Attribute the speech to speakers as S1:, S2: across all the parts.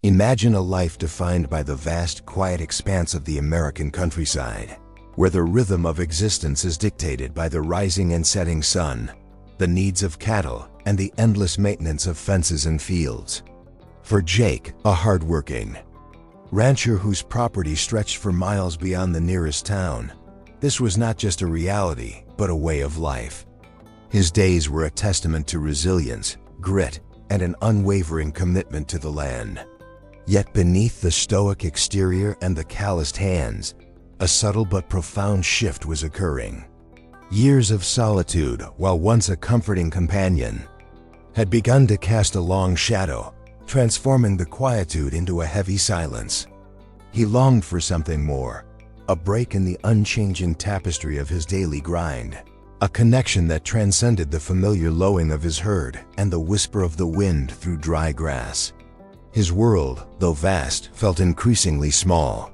S1: Imagine a life defined by the vast, quiet expanse of the American countryside, where the rhythm of existence is dictated by the rising and setting sun, the needs of cattle, and the endless maintenance of fences and fields. For Jake, a hardworking rancher whose property stretched for miles beyond the nearest town, this was not just a reality, but a way of life. His days were a testament to resilience, grit, and an unwavering commitment to the land. Yet beneath the stoic exterior and the calloused hands, a subtle but profound shift was occurring. Years of solitude, while once a comforting companion, had begun to cast a long shadow, transforming the quietude into a heavy silence. He longed for something more, a break in the unchanging tapestry of his daily grind, a connection that transcended the familiar lowing of his herd and the whisper of the wind through dry grass. His world, though vast, felt increasingly small,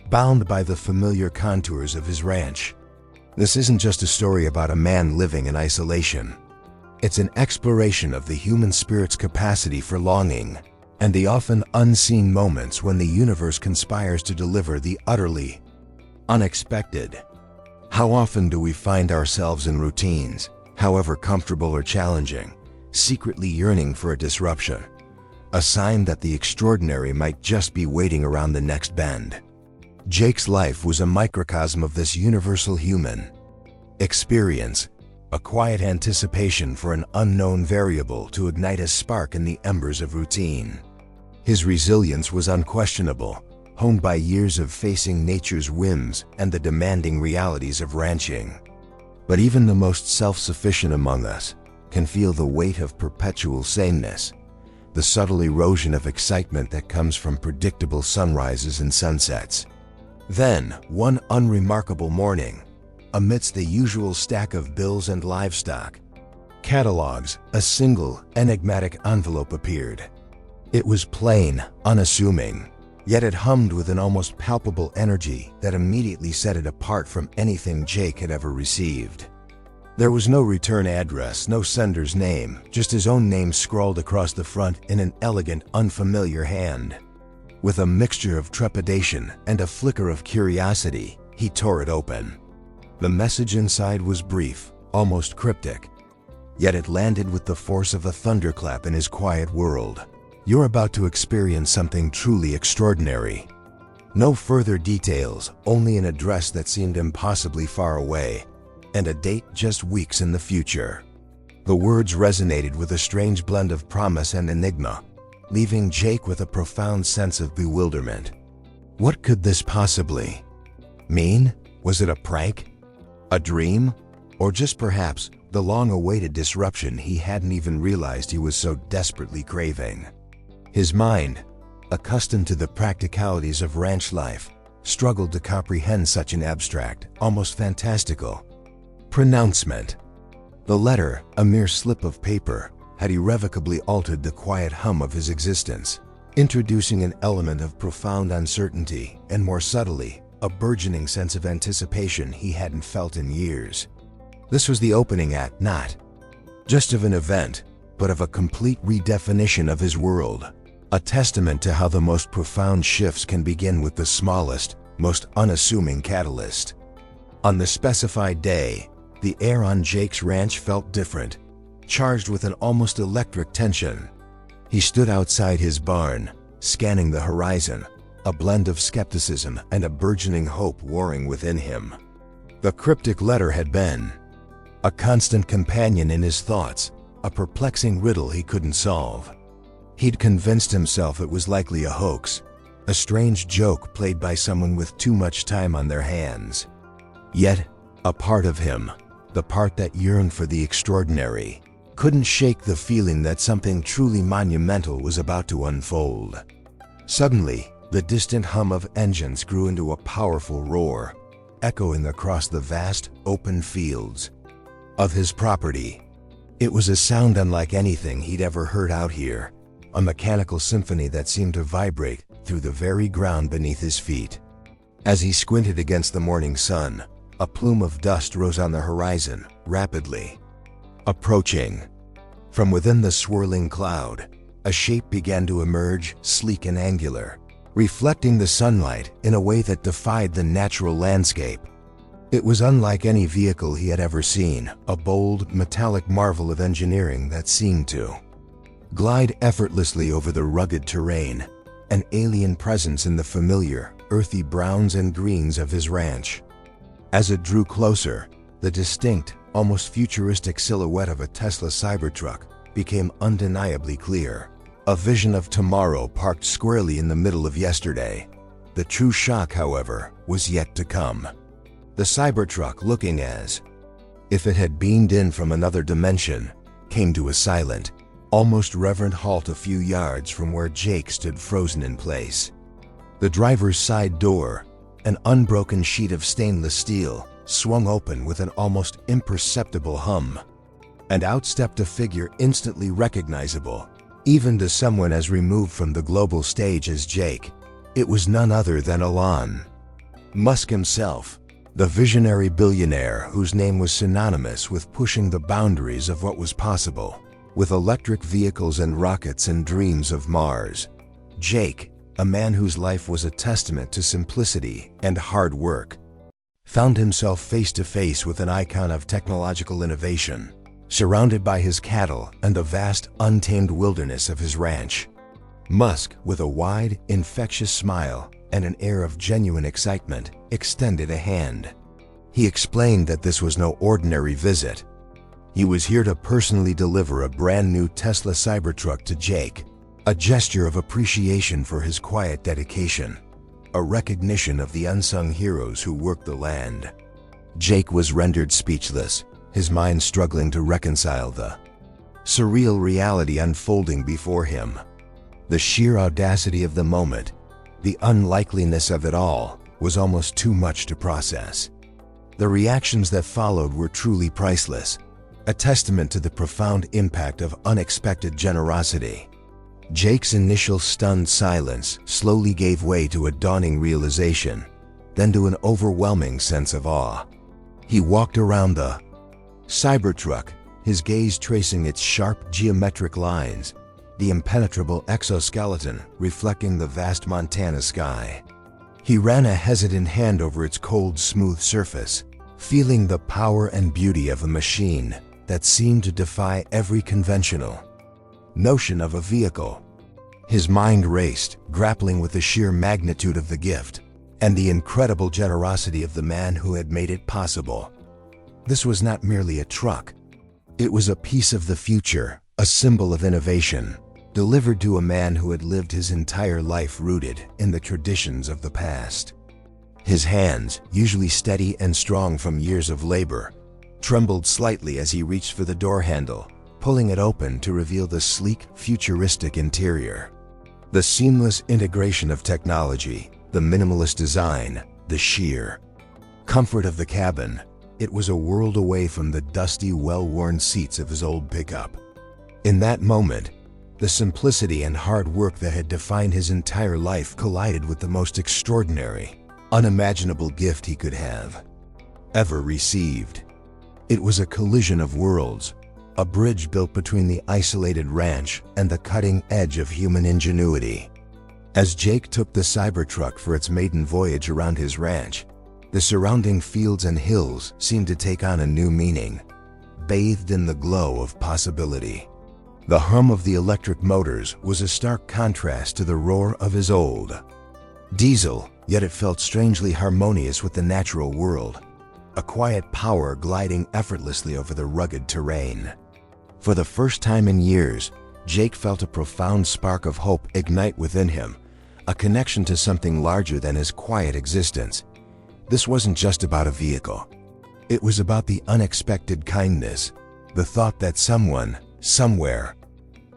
S1: bound by the familiar contours of his ranch. This isn't just a story about a man living in isolation. It's an exploration of the human spirit's capacity for longing and the often unseen moments when the universe conspires to deliver the utterly unexpected. How often do we find ourselves in routines, however comfortable or challenging, secretly yearning for a disruption, a sign that the extraordinary might just be waiting around the next bend? Jake's life was a microcosm of this universal human experience, a quiet anticipation for an unknown variable to ignite a spark in the embers of routine. His resilience was unquestionable, honed by years of facing nature's whims and the demanding realities of ranching. But even the most self-sufficient among us can feel the weight of perpetual sameness, the subtle erosion of excitement that comes from predictable sunrises and sunsets. Then, one unremarkable morning, amidst the usual stack of bills and livestock catalogs, a single, enigmatic envelope appeared. It was plain, unassuming, yet it hummed with an almost palpable energy that immediately set it apart from anything Jake had ever received. There was no return address, no sender's name, just his own name scrawled across the front in an elegant, unfamiliar hand. With a mixture of trepidation and a flicker of curiosity, he tore it open. The message inside was brief, almost cryptic, yet it landed with the force of a thunderclap in his quiet world. You're about to experience something truly extraordinary. No further details, only an address that seemed impossibly far away, and a date just weeks in the future. The words resonated with a strange blend of promise and enigma, leaving Jake with a profound sense of bewilderment. What could this possibly mean? Was it a prank? A dream? Or just perhaps the long-awaited disruption he hadn't even realized he was so desperately craving? His mind, accustomed to the practicalities of ranch life, struggled to comprehend such an abstract, almost fantastical pronouncement. The letter, a mere slip of paper, had irrevocably altered the quiet hum of his existence, introducing an element of profound uncertainty and, more subtly, a burgeoning sense of anticipation he hadn't felt in years. This was the opening act, not just of an event, but of a complete redefinition of his world, a testament to how the most profound shifts can begin with the smallest, most unassuming catalyst. On the specified day, the air on Jake's ranch felt different, charged with an almost electric tension. He stood outside his barn, scanning the horizon, a blend of skepticism and a burgeoning hope warring within him. The cryptic letter had been a constant companion in his thoughts, a perplexing riddle he couldn't solve. He'd convinced himself it was likely a hoax, a strange joke played by someone with too much time on their hands. Yet, a part of him, the part that yearned for the extraordinary, couldn't shake the feeling that something truly monumental was about to unfold. Suddenly, the distant hum of engines grew into a powerful roar, echoing across the vast, open fields of his property. It was a sound unlike anything he'd ever heard out here, a mechanical symphony that seemed to vibrate through the very ground beneath his feet. As he squinted against the morning sun, a plume of dust rose on the horizon, rapidly approaching. From within the swirling cloud, A shape began to emerge, sleek and angular, reflecting the sunlight in a way that defied the natural landscape. It was unlike any vehicle he had ever seen, a bold, metallic marvel of engineering that seemed to glide effortlessly over the rugged terrain, an alien presence in the familiar, earthy browns and greens of his ranch. As it drew closer, the distinct, almost futuristic silhouette of a Tesla Cybertruck became undeniably clear. A vision of tomorrow parked squarely in the middle of yesterday. The true shock, however, was yet to come. The Cybertruck, looking as if it had beamed in from another dimension, came to a silent, almost reverent halt a few yards from where Jake stood frozen in place. The driver's side door, an unbroken sheet of stainless steel, swung open with an almost imperceptible hum, and out stepped a figure instantly recognizable, even to someone as removed from the global stage as Jake. It was none other than Elon Musk himself, the visionary billionaire whose name was synonymous with pushing the boundaries of what was possible, with electric vehicles and rockets and dreams of Mars. Jake, a man whose life was a testament to simplicity and hard work, found himself face to face with an icon of technological innovation, surrounded by his cattle and the vast, untamed wilderness of his ranch. Musk, with a wide, infectious smile and an air of genuine excitement, extended a hand. He explained that this was no ordinary visit. He was here to personally deliver a brand new Tesla Cybertruck to Jake, a gesture of appreciation for his quiet dedication, a recognition of the unsung heroes who work the land. Jake was rendered speechless, his mind struggling to reconcile the surreal reality unfolding before him. The sheer audacity of the moment, the unlikeliness of it all, was almost too much to process. The reactions that followed were truly priceless, a testament to the profound impact of unexpected generosity. Jake's initial stunned silence slowly gave way to a dawning realization, then to an overwhelming sense of awe. He walked around the Cybertruck, his gaze tracing its sharp geometric lines, the impenetrable exoskeleton reflecting the vast Montana sky. He ran a hesitant hand over its cold, smooth surface, feeling the power and beauty of a machine that seemed to defy every conventional notion of a vehicle. His mind raced, grappling with the sheer magnitude of the gift and the incredible generosity of the man who had made it possible. This was not merely a truck. It was a piece of the future, a symbol of innovation, delivered to a man who had lived his entire life rooted in the traditions of the past. His hands, usually steady and strong from years of labor, trembled slightly as he reached for the door handle, pulling it open to reveal the sleek, futuristic interior. The seamless integration of technology, the minimalist design, the sheer comfort of the cabin. It was a world away from the dusty, well-worn seats of his old pickup. In that moment, the simplicity and hard work that had defined his entire life collided with the most extraordinary, unimaginable gift he could have ever received. It was a collision of worlds, a bridge built between the isolated ranch and the cutting edge of human ingenuity. As Jake took the Cybertruck for its maiden voyage around his ranch, the surrounding fields and hills seemed to take on a new meaning, bathed in the glow of possibility. The hum of the electric motors was a stark contrast to the roar of his old diesel, yet it felt strangely harmonious with the natural world, a quiet power gliding effortlessly over the rugged terrain. For the first time in years, Jake felt a profound spark of hope ignite within him, a connection to something larger than his quiet existence. This wasn't just about a vehicle. It was about the unexpected kindness, the thought that someone, somewhere,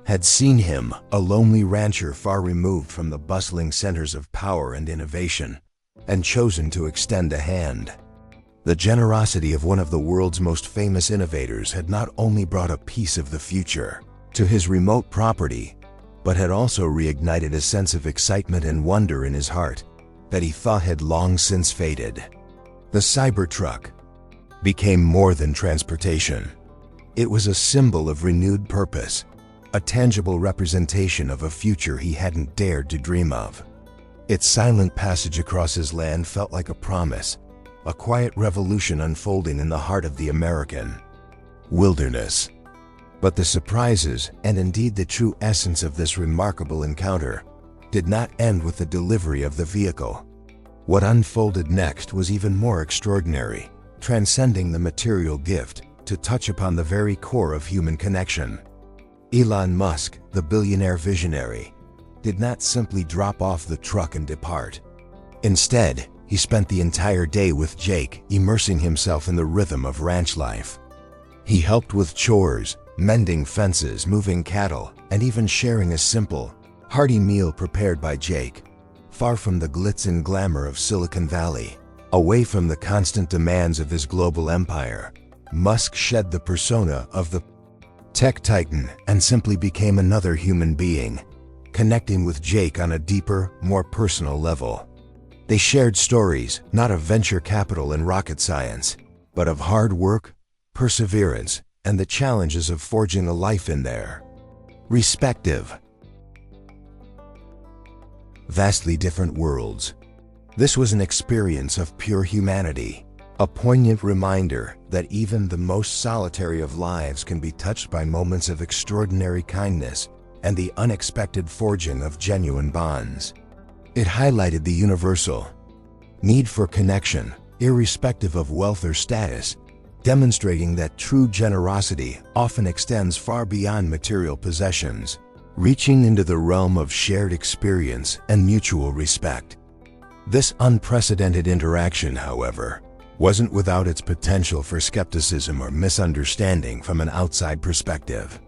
S1: had seen him, a lonely rancher far removed from the bustling centers of power and innovation, and chosen to extend a hand. The generosity of one of the world's most famous innovators had not only brought a piece of the future to his remote property, but had also reignited a sense of excitement and wonder in his heart that he thought had long since faded. The Cybertruck became more than transportation. It was a symbol of renewed purpose, a tangible representation of a future he hadn't dared to dream of. Its silent passage across his land felt like a promise, a quiet revolution unfolding in the heart of the American wilderness. But the surprises, and indeed the true essence of this remarkable encounter, did not end with the delivery of the vehicle. What unfolded next was even more extraordinary, transcending the material gift to touch upon the very core of human connection. Elon Musk, the billionaire visionary, did not simply drop off the truck and depart. Instead, he spent the entire day with Jake, immersing himself in the rhythm of ranch life. He helped with chores, mending fences, moving cattle, and even sharing a simple, hearty meal prepared by Jake. Far from the glitz and glamour of Silicon Valley, away from the constant demands of his global empire, Musk shed the persona of the tech titan and simply became another human being, connecting with Jake on a deeper, more personal level. They shared stories, not of venture capital and rocket science, but of hard work, perseverance, and the challenges of forging a life in their respective, vastly different worlds. This was an experience of pure humanity, a poignant reminder that even the most solitary of lives can be touched by moments of extraordinary kindness and the unexpected forging of genuine bonds. It highlighted the universal need for connection, irrespective of wealth or status, demonstrating that true generosity often extends far beyond material possessions, reaching into the realm of shared experience and mutual respect. This unprecedented interaction, however, wasn't without its potential for skepticism or misunderstanding from an outside perspective.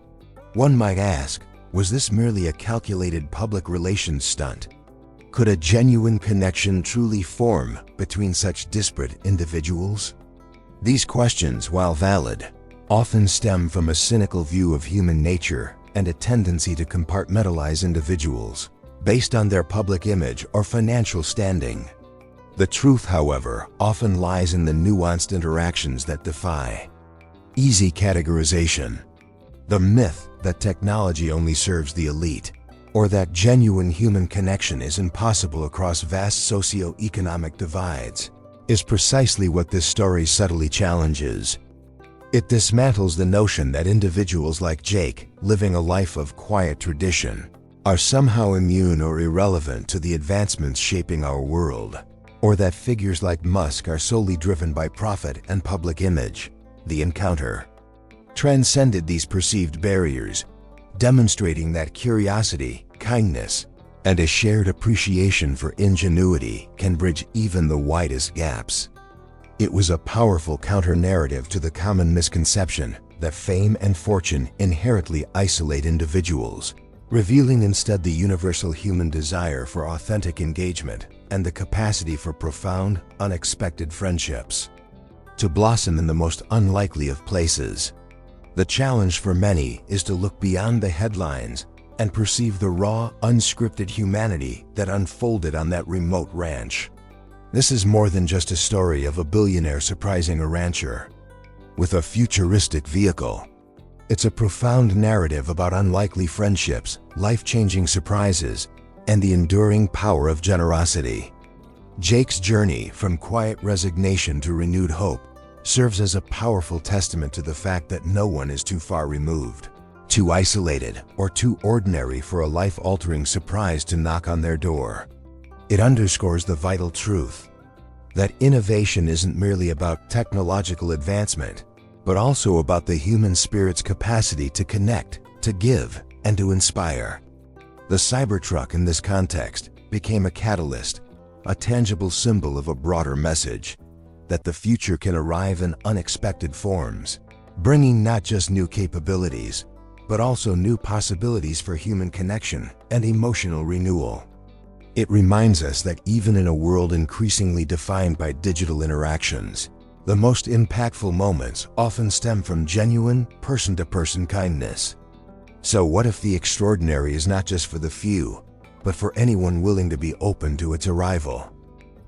S1: One might ask, was this merely a calculated public relations stunt? Could a genuine connection truly form between such disparate individuals? These questions, while valid, often stem from a cynical view of human nature and a tendency to compartmentalize individuals based on their public image or financial standing. The truth, however, often lies in the nuanced interactions that defy easy categorization. The myth that technology only serves the elite, or that genuine human connection is impossible across vast socio-economic divides, is precisely what this story subtly challenges. It dismantles the notion that individuals like Jake, living a life of quiet tradition, are somehow immune or irrelevant to the advancements shaping our world, or that figures like Musk are solely driven by profit and public image. The encounter transcended these perceived barriers, demonstrating that curiosity, kindness, and a shared appreciation for ingenuity can bridge even the widest gaps. It was a powerful counter-narrative to the common misconception that fame and fortune inherently isolate individuals, revealing instead the universal human desire for authentic engagement and the capacity for profound, unexpected friendships to blossom in the most unlikely of places. The challenge for many is to look beyond the headlines and perceive the raw, unscripted humanity that unfolded on that remote ranch. This is more than just a story of a billionaire surprising a rancher with a futuristic vehicle. It's a profound narrative about unlikely friendships, life-changing surprises, and the enduring power of generosity. Jake's journey from quiet resignation to renewed hope serves as a powerful testament to the fact that no one is too far removed, too isolated, or too ordinary for a life-altering surprise to knock on their door. It underscores the vital truth that innovation isn't merely about technological advancement, but also about the human spirit's capacity to connect, to give, and to inspire. The Cybertruck in this context became a catalyst, a tangible symbol of a broader message that the future can arrive in unexpected forms, bringing not just new capabilities, but also new possibilities for human connection and emotional renewal. It reminds us that even in a world increasingly defined by digital interactions, the most impactful moments often stem from genuine, person-to-person kindness. So what if the extraordinary is not just for the few, but for anyone willing to be open to its arrival?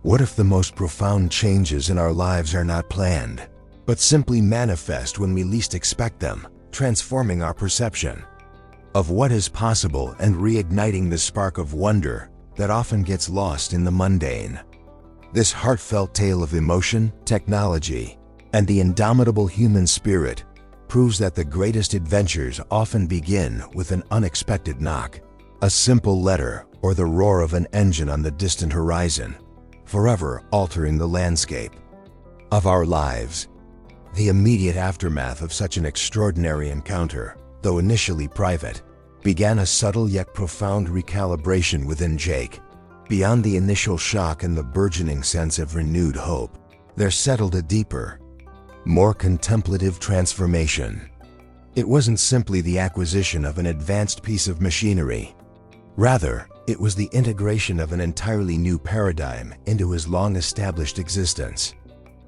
S1: What if the most profound changes in our lives are not planned, but simply manifest when we least expect them, transforming our perception of what is possible and reigniting the spark of wonder that often gets lost in the mundane. This heartfelt tale of emotion, technology, and the indomitable human spirit proves that the greatest adventures often begin with an unexpected knock, a simple letter, or the roar of an engine on the distant horizon, forever altering the landscape of our lives. The immediate aftermath of such an extraordinary encounter, though initially private, began a subtle yet profound recalibration within Jake. Beyond the initial shock and the burgeoning sense of renewed hope, there settled a deeper, more contemplative transformation. It wasn't simply the acquisition of an advanced piece of machinery. Rather, it was the integration of an entirely new paradigm into his long-established existence.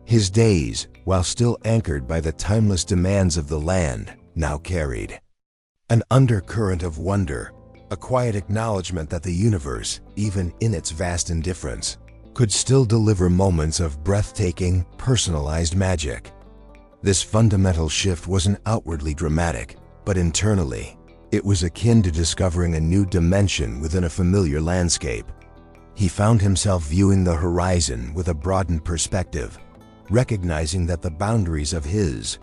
S1: His days, while still anchored by the timeless demands of the land, now carried an undercurrent of wonder, a quiet acknowledgement that the universe, even in its vast indifference, could still deliver moments of breathtaking, personalized magic. This fundamental shift wasn't outwardly dramatic, but internally, it was akin to discovering a new dimension within a familiar landscape. He found himself viewing the horizon with a broadened perspective, recognizing that the boundaries of his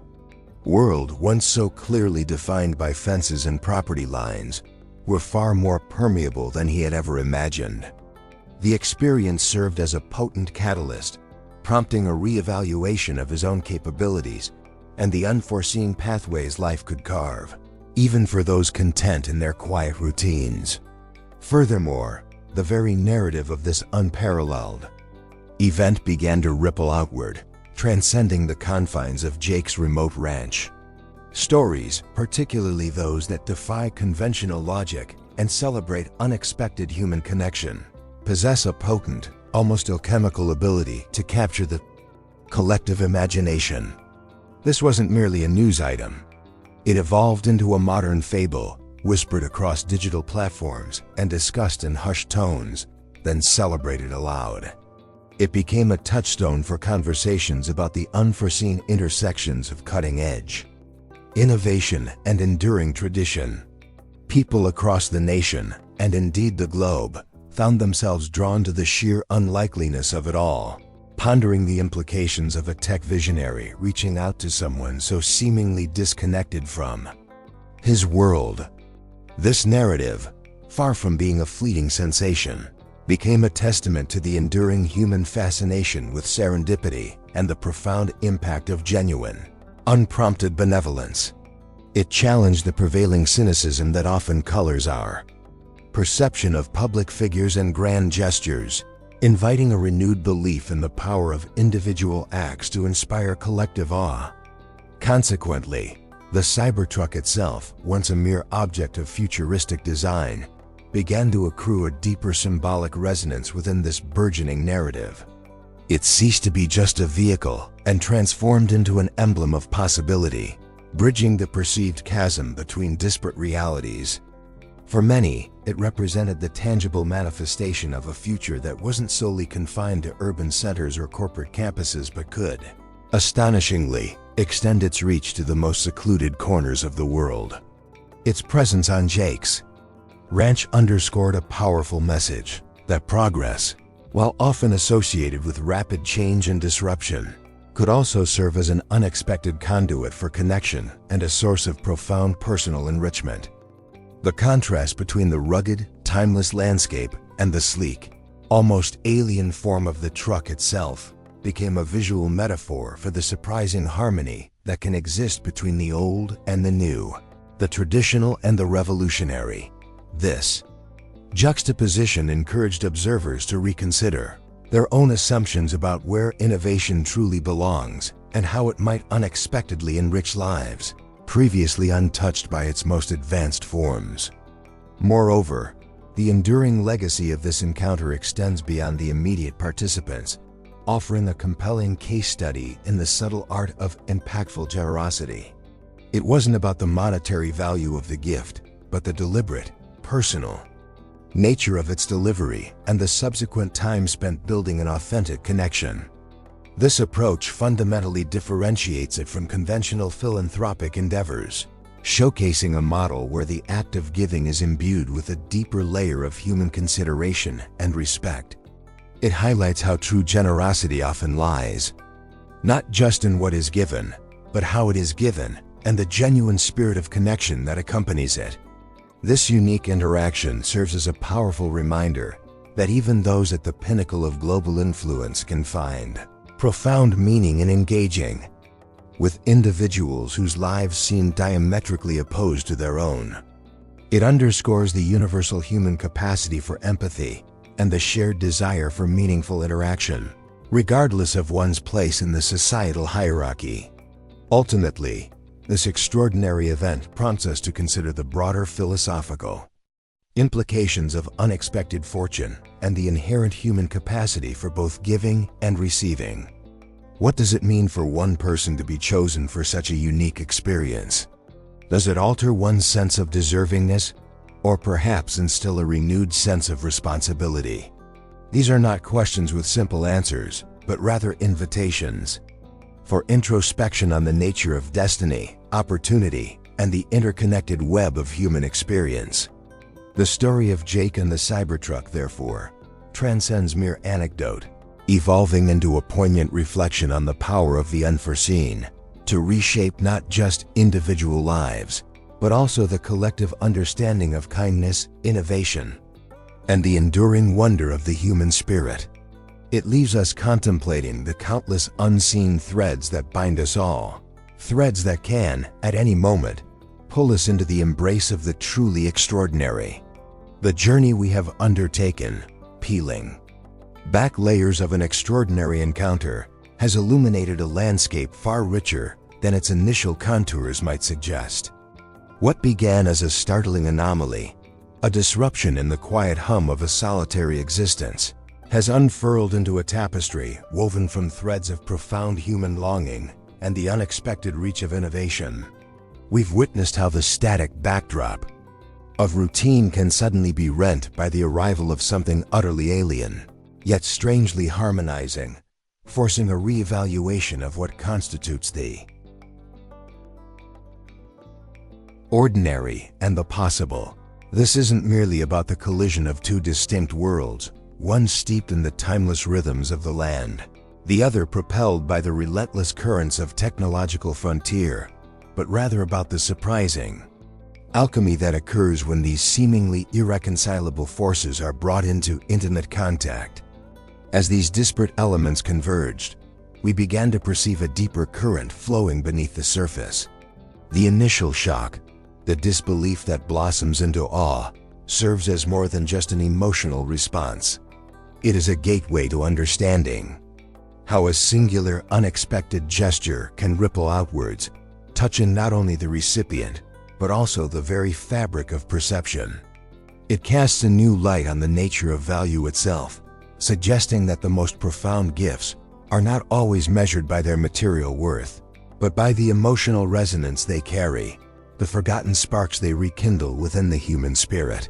S1: world, once so clearly defined by fences and property lines, were far more permeable than he had ever imagined. The experience served as a potent catalyst, prompting a reevaluation of his own capabilities and the unforeseen pathways life could carve, even for those content in their quiet routines. Furthermore, the very narrative of this unparalleled event began to ripple outward, transcending the confines of Jake's remote ranch. Stories, particularly those that defy conventional logic and celebrate unexpected human connection, possess a potent, almost alchemical ability to capture the collective imagination. This wasn't merely a news item. It evolved into a modern fable, whispered across digital platforms and discussed in hushed tones, then celebrated aloud. It became a touchstone for conversations about the unforeseen intersections of cutting-edge innovation and enduring tradition. People across the nation, and indeed the globe, found themselves drawn to the sheer unlikeliness of it all, pondering the implications of a tech visionary reaching out to someone so seemingly disconnected from his world. This narrative, far from being a fleeting sensation, became a testament to the enduring human fascination with serendipity and the profound impact of genuine, unprompted benevolence. It challenged the prevailing cynicism that often colors our perception of public figures and grand gestures, inviting a renewed belief in the power of individual acts to inspire collective awe. Consequently, the Cybertruck itself, once a mere object of futuristic design, began to accrue a deeper symbolic resonance within this burgeoning narrative. It ceased to be just a vehicle and transformed into an emblem of possibility, bridging the perceived chasm between disparate realities. For many, it represented the tangible manifestation of a future that wasn't solely confined to urban centers or corporate campuses but could, astonishingly, extend its reach to the most secluded corners of the world. Its presence on Jake's ranch underscored a powerful message that progress, while often associated with rapid change and disruption, could also serve as an unexpected conduit for connection and a source of profound personal enrichment. The contrast between the rugged, timeless landscape and the sleek, almost alien form of the truck itself became a visual metaphor for the surprising harmony that can exist between the old and the new, the traditional and the revolutionary. This juxtaposition encouraged observers to reconsider their own assumptions about where innovation truly belongs and how it might unexpectedly enrich lives previously untouched by its most advanced forms. Moreover, the enduring legacy of this encounter extends beyond the immediate participants, offering a compelling case study in the subtle art of impactful generosity. It wasn't about the monetary value of the gift, but the deliberate, personal nature of its delivery and the subsequent time spent building an authentic connection. This approach fundamentally differentiates it from conventional philanthropic endeavors, showcasing a model where the act of giving is imbued with a deeper layer of human consideration and respect. It highlights how true generosity often lies, not just in what is given, but how it is given and the genuine spirit of connection that accompanies it. This unique interaction serves as a powerful reminder that even those at the pinnacle of global influence can find profound meaning in engaging with individuals whose lives seem diametrically opposed to their own. It underscores the universal human capacity for empathy and the shared desire for meaningful interaction, regardless of one's place in the societal hierarchy. Ultimately, this extraordinary event prompts us to consider the broader philosophical implications of unexpected fortune and the inherent human capacity for both giving and receiving. What does it mean for one person to be chosen for such a unique experience? Does it alter one's sense of deservingness, or perhaps instill a renewed sense of responsibility? These are not questions with simple answers, but rather invitations for introspection on the nature of destiny, opportunity, and the interconnected web of human experience. The story of Jake and the Cybertruck, therefore, transcends mere anecdote, evolving into a poignant reflection on the power of the unforeseen to reshape not just individual lives, but also the collective understanding of kindness, innovation, and the enduring wonder of the human spirit. It leaves us contemplating the countless unseen threads that bind us all, threads that can, at any moment, pull us into the embrace of the truly extraordinary. The journey we have undertaken, peeling back layers of an extraordinary encounter, has illuminated a landscape far richer than its initial contours might suggest. What began as a startling anomaly, a disruption in the quiet hum of a solitary existence, has unfurled into a tapestry woven from threads of profound human longing and the unexpected reach of innovation. We've witnessed how the static backdrop of routine can suddenly be rent by the arrival of something utterly alien, yet strangely harmonizing, forcing a re-evaluation of what constitutes the ordinary and the possible. This isn't merely about the collision of two distinct worlds, one steeped in the timeless rhythms of the land, the other propelled by the relentless currents of technological frontier, but rather about the surprising alchemy that occurs when these seemingly irreconcilable forces are brought into intimate contact. As these disparate elements converged, we began to perceive a deeper current flowing beneath the surface. The initial shock, the disbelief that blossoms into awe, serves as more than just an emotional response. It is a gateway to understanding how a singular, unexpected gesture can ripple outwards, touching not only the recipient, but also the very fabric of perception. It casts a new light on the nature of value itself, suggesting that the most profound gifts are not always measured by their material worth, but by the emotional resonance they carry, the forgotten sparks they rekindle within the human spirit.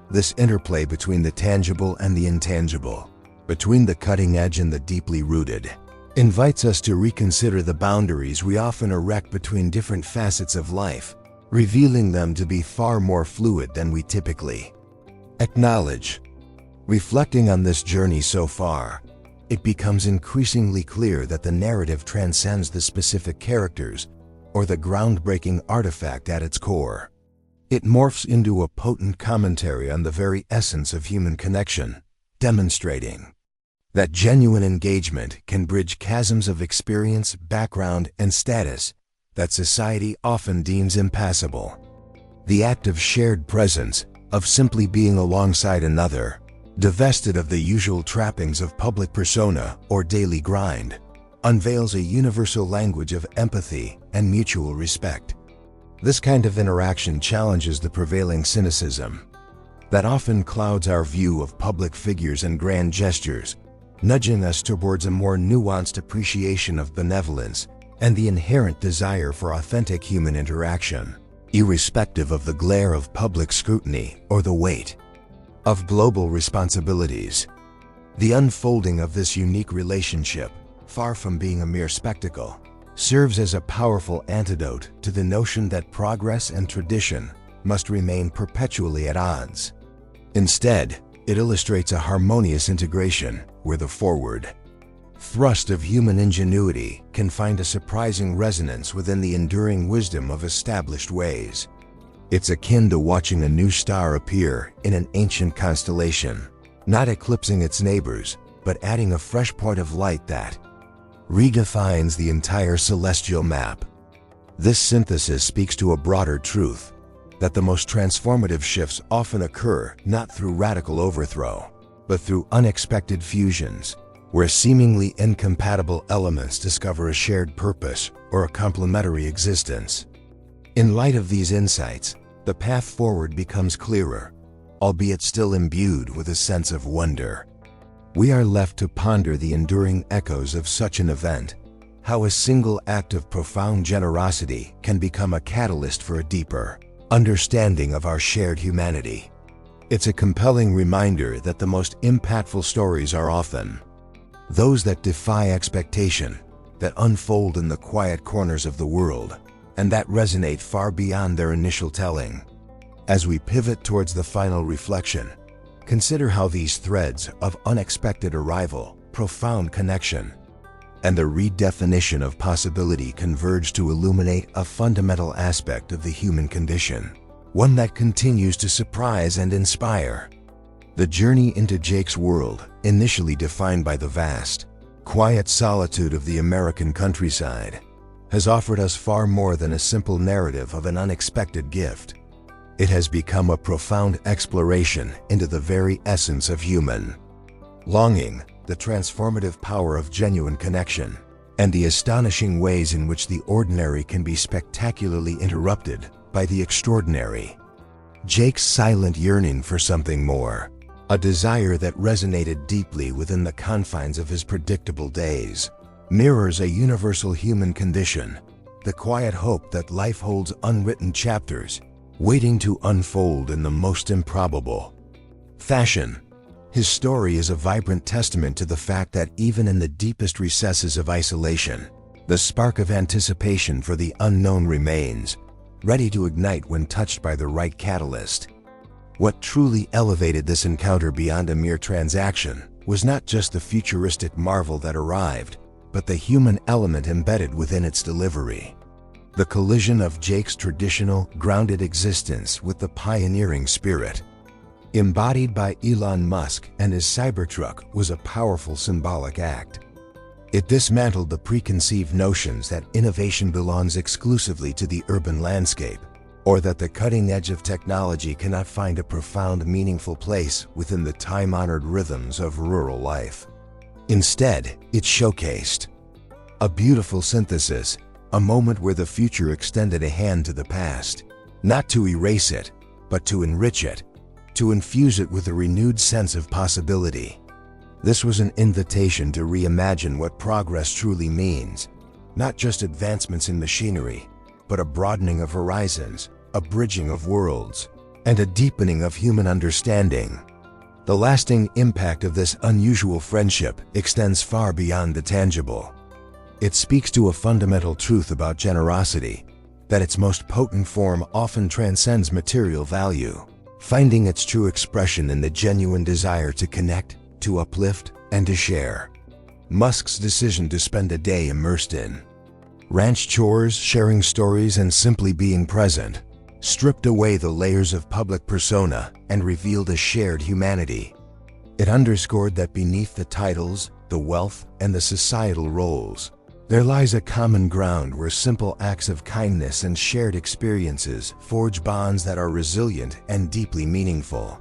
S1: This interplay between the tangible and the intangible, between the cutting edge and the deeply rooted, invites us to reconsider the boundaries we often erect between different facets of life, revealing them to be far more fluid than we typically acknowledge. Reflecting on this journey so far, it becomes increasingly clear that the narrative transcends the specific characters or the groundbreaking artifact at its core. It morphs into a potent commentary on the very essence of human connection, demonstrating that genuine engagement can bridge chasms of experience, background, and status that society often deems impassable. The act of shared presence, of simply being alongside another, divested of the usual trappings of public persona or daily grind, unveils a universal language of empathy and mutual respect. This kind of interaction challenges the prevailing cynicism that often clouds our view of public figures and grand gestures, nudging us towards a more nuanced appreciation of benevolence and the inherent desire for authentic human interaction, irrespective of the glare of public scrutiny or the weight of global responsibilities. The unfolding of this unique relationship, far from being a mere spectacle, serves as a powerful antidote to the notion that progress and tradition must remain perpetually at odds. Instead, it illustrates a harmonious integration where the forward thrust of human ingenuity can find a surprising resonance within the enduring wisdom of established ways. It's akin to watching a new star appear in an ancient constellation, not eclipsing its neighbors, but adding a fresh point of light that redefines the entire celestial map. This synthesis speaks to a broader truth, that the most transformative shifts often occur not through radical overthrow, but through unexpected fusions, where seemingly incompatible elements discover a shared purpose or a complementary existence. In light of these insights, the path forward becomes clearer, albeit still imbued with a sense of wonder. We are left to ponder the enduring echoes of such an event, how a single act of profound generosity can become a catalyst for a deeper understanding of our shared humanity. It's a compelling reminder that the most impactful stories are often those that defy expectation, that unfold in the quiet corners of the world, and that resonate far beyond their initial telling. As we pivot towards the final reflection, consider how these threads of unexpected arrival, profound connection, and the redefinition of possibility converge to illuminate a fundamental aspect of the human condition, one that continues to surprise and inspire. The journey into Jake's world, initially defined by the vast, quiet solitude of the American countryside, has offered us far more than a simple narrative of an unexpected gift. It has become a profound exploration into the very essence of human longing, the transformative power of genuine connection, and the astonishing ways in which the ordinary can be spectacularly interrupted by the extraordinary. Jake's silent yearning for something more, a desire that resonated deeply within the confines of his predictable days, mirrors a universal human condition, the quiet hope that life holds unwritten chapters waiting to unfold in the most improbable fashion. His story is a vibrant testament to the fact that even in the deepest recesses of isolation, the spark of anticipation for the unknown remains, ready to ignite when touched by the right catalyst. What truly elevated this encounter beyond a mere transaction was not just the futuristic marvel that arrived, but the human element embedded within its delivery. The collision of Jake's traditional, grounded existence with the pioneering spirit, embodied by Elon Musk and his Cybertruck, was a powerful symbolic act. It dismantled the preconceived notions that innovation belongs exclusively to the urban landscape, or that the cutting edge of technology cannot find a profound, meaningful place within the time-honored rhythms of rural life. Instead, it showcased a beautiful synthesis, a moment where the future extended a hand to the past, not to erase it, but to enrich it, to infuse it with a renewed sense of possibility. This was an invitation to reimagine what progress truly means, not just advancements in machinery, but a broadening of horizons, a bridging of worlds, and a deepening of human understanding. The lasting impact of this unusual friendship extends far beyond the tangible. It speaks to a fundamental truth about generosity, that its most potent form often transcends material value, finding its true expression in the genuine desire to connect, to uplift, and to share. Musk's decision to spend a day immersed in ranch chores, sharing stories, and simply being present, stripped away the layers of public persona and revealed a shared humanity. It underscored that beneath the titles, the wealth, and the societal roles, there lies a common ground where simple acts of kindness and shared experiences forge bonds that are resilient and deeply meaningful.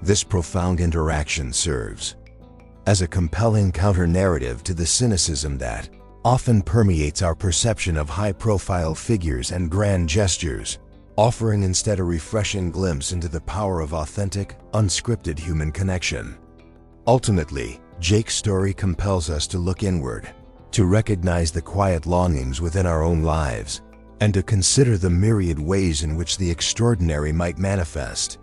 S1: This profound interaction serves as a compelling counter-narrative to the cynicism that often permeates our perception of high-profile figures and grand gestures, offering instead a refreshing glimpse into the power of authentic, unscripted human connection. Ultimately, Jake's story compels us to look inward, to recognize the quiet longings within our own lives, and to consider the myriad ways in which the extraordinary might manifest.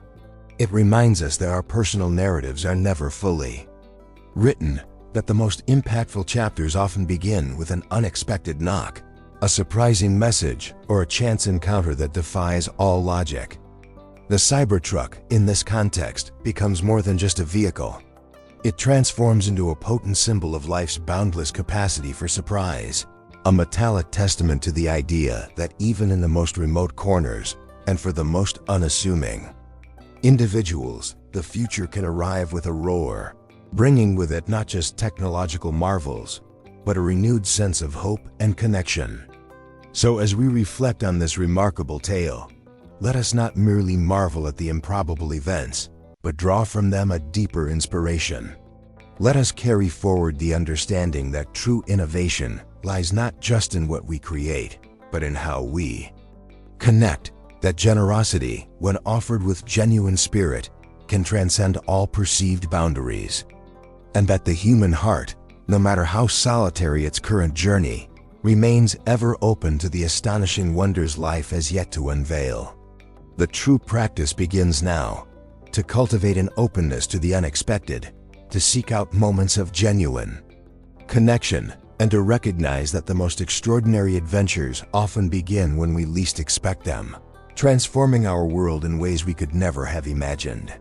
S1: It reminds us that our personal narratives are never fully written, that the most impactful chapters often begin with an unexpected knock, a surprising message, or a chance encounter that defies all logic. The Cybertruck, in this context, becomes more than just a vehicle. It transforms into a potent symbol of life's boundless capacity for surprise, a metallic testament to the idea that even in the most remote corners, and for the most unassuming individuals, the future can arrive with a roar, bringing with it not just technological marvels, but a renewed sense of hope and connection. So as we reflect on this remarkable tale, let us not merely marvel at the improbable events, but draw from them a deeper inspiration. Let us carry forward the understanding that true innovation lies not just in what we create, but in how we connect. That generosity, when offered with genuine spirit, can transcend all perceived boundaries. And that the human heart, no matter how solitary its current journey, remains ever open to the astonishing wonders life has yet to unveil. The true practice begins now, to cultivate an openness to the unexpected, to seek out moments of genuine connection, and to recognize that the most extraordinary adventures often begin when we least expect them, transforming our world in ways we could never have imagined.